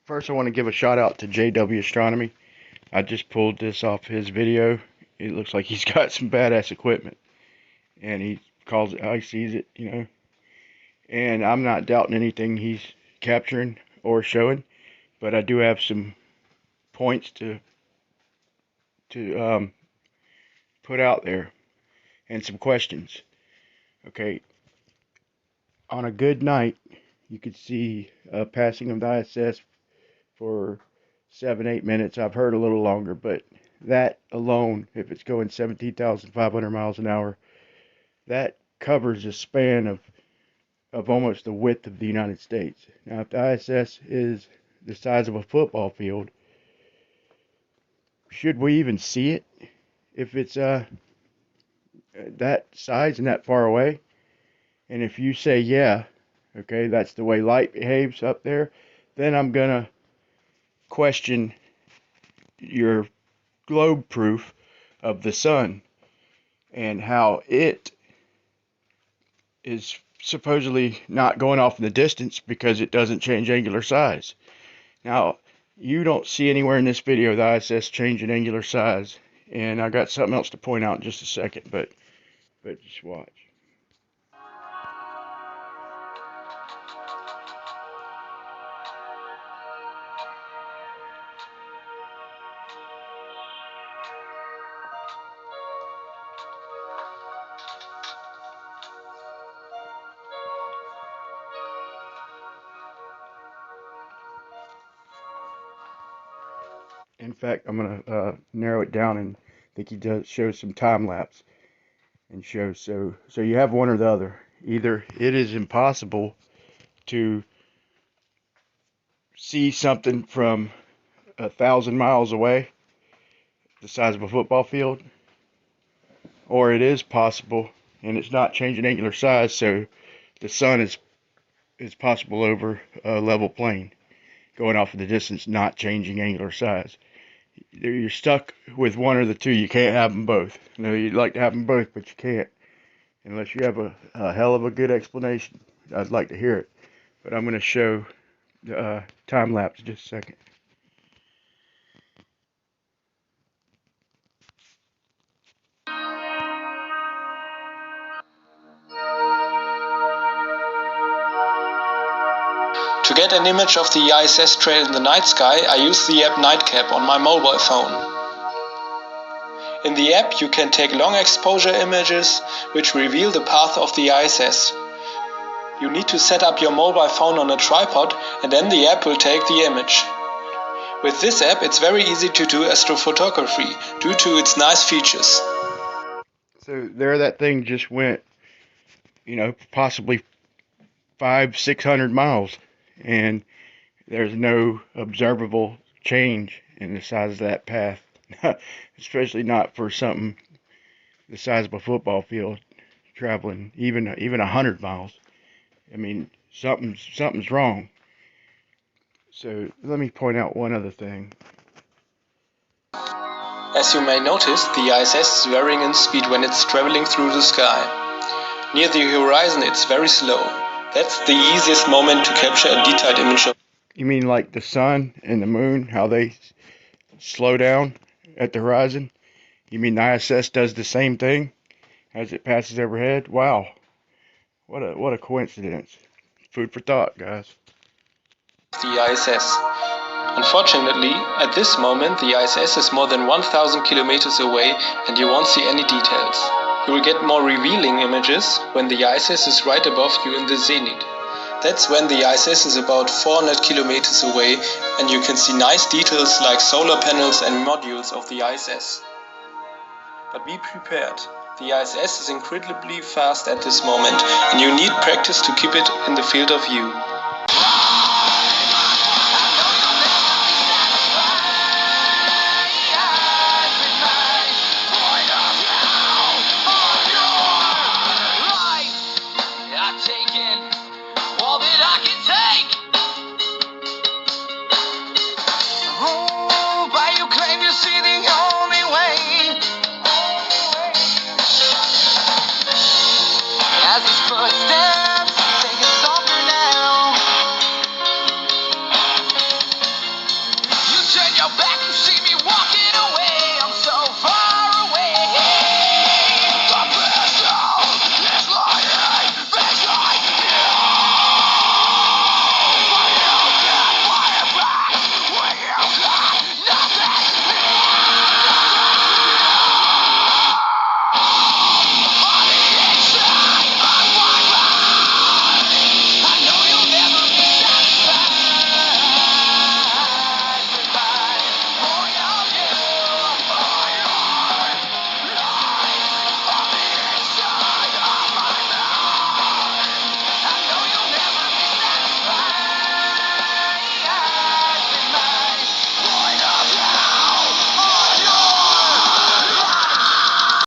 First, I want to give a shout out to JW Astronomy. I just pulled this off his video. It looks like he's got some badass equipment, and he calls it how he sees it, you know. And I'm not doubting anything he's capturing or showing, but I do have some points to put out there and some questions. Okay, on a good night, you could see a passing of the ISS for 7-8 minutes. I've heard a little longer, but that alone, if it's going 17,500 miles an hour, that covers a span of almost the width of the United States. Now, if the ISS is the size of a football field, should we even see it if it's that size and that far away? And if you say yeah, okay, that's the way light behaves up there, then I'm gonna question your globe proof of the sun and how it is supposedly not going off in the distance because it doesn't change angular size. Now, you don't see anywhere in this video the ISS changing angular size, and I got something else to point out in just a second, but just watch. In fact, I'm gonna narrow it down, and I think he does show some time lapse and shows so you have one or the other. Either it is impossible to see something from 1,000 miles away, the size of a football field, or it is possible and it's not changing angular size, so the sun is possible over a level plane, going off of the distance, not changing angular size. You're stuck with one or the two. You can't have them both. You know, you'd like to have them both, but you can't unless you have a hell of a good explanation. I'd like to hear it, but I'm going to show the time lapse in just a second. To get an image of the ISS trail in the night sky, I use the app Nightcap on my mobile phone. In the app you can take long exposure images which reveal the path of the ISS. You need to set up your mobile phone on a tripod and then the app will take the image. With this app it's very easy to do astrophotography due to its nice features. So there that thing just went, you know, possibly 500-600 miles, and there's no observable change in the size of that path. Especially not for something the size of a football field traveling even 100 miles. I mean, something's wrong. So let me point out one other thing. As you may notice, the ISS is varying in speed when it's traveling through the sky. Near the horizon it's very slow. That's the easiest moment to capture a detailed image of. You mean like the sun and the moon, how they slow down at the horizon? You mean the ISS does the same thing as it passes overhead? Wow, what a coincidence. Food for thought, guys. The ISS. Unfortunately, at this moment the ISS is more than 1,000 kilometers away and you won't see any details. You will get more revealing images when the ISS is right above you in the zenith. That's when the ISS is about 400 kilometers away and you can see nice details like solar panels and modules of the ISS. But be prepared. The ISS is incredibly fast at this moment and you need practice to keep it in the field of view.